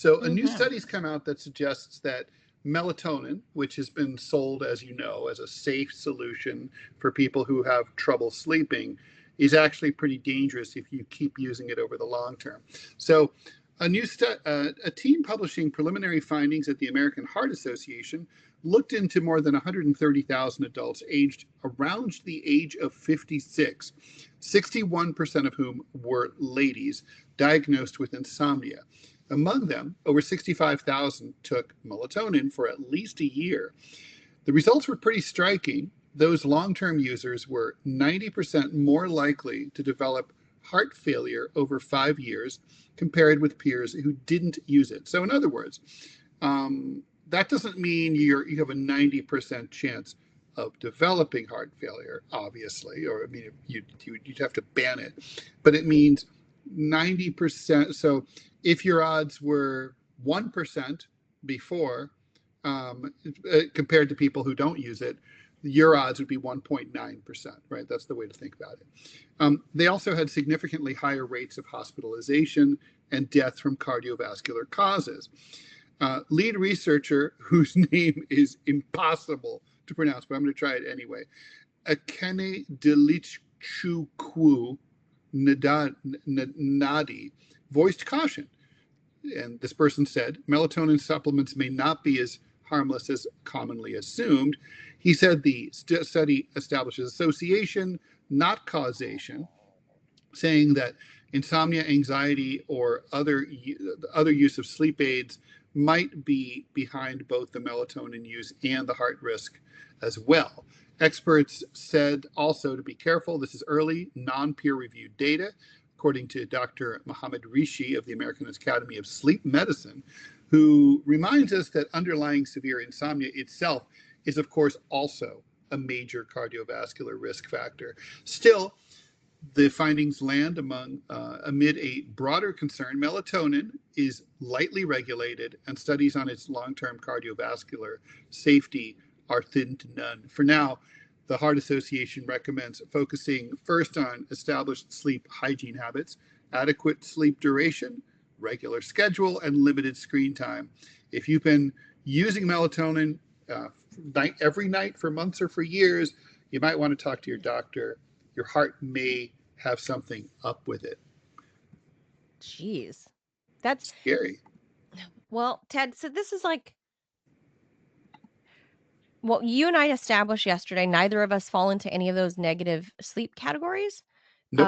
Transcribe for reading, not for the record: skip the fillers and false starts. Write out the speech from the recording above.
So a new study's come out that suggests that melatonin, which has been sold, as you know, as a safe solution for people who have trouble sleeping, is actually pretty dangerous if you keep using it over the long term. So a team publishing preliminary findings at the American Heart Association looked into more than 130,000 adults aged around the age of 56, 61% of whom were ladies diagnosed with insomnia. Among them, over 65,000 took melatonin for at least a year. The results were pretty striking. Those long-term users were 90% more likely to develop heart failure over 5 years compared with peers who didn't use it. So in other words, that doesn't mean you have a 90% chance of developing heart failure, obviously, or I mean, you'd have to ban it, but it means 90%. So if your odds were 1% before, compared to people who don't use it, your odds would be 1.9%, right? That's the way to think about it. They also had significantly higher rates of hospitalization and death from cardiovascular causes. Lead researcher, whose name is impossible to pronounce, but I'm going to try it anyway, Akene Delichukwu Nadi, voiced caution. And this person said, melatonin supplements may not be as harmless as commonly assumed. He said the study establishes association, not causation, saying that insomnia, anxiety, or other use of sleep aids might be behind both the melatonin use and the heart risk as well. Experts said also to be careful. This is early, non-peer-reviewed data, according to Dr. Mohammed Rishi of the American Academy of Sleep Medicine, who reminds us that underlying severe insomnia itself is, of course, also a major cardiovascular risk factor. Still, the findings land amid a broader concern. Melatonin is lightly regulated, and studies on its long-term cardiovascular safety are thin to none. For now, the Heart Association recommends focusing first on established sleep hygiene habits, adequate sleep duration, regular schedule, and limited screen time. If you've been using melatonin every night for months or for years, you might want to talk to your doctor. Your heart may have something up with it. Jeez. That's scary. Well, Ted, so this is like what you and I established yesterday. Neither of us fall into any of those negative sleep categories. Nope.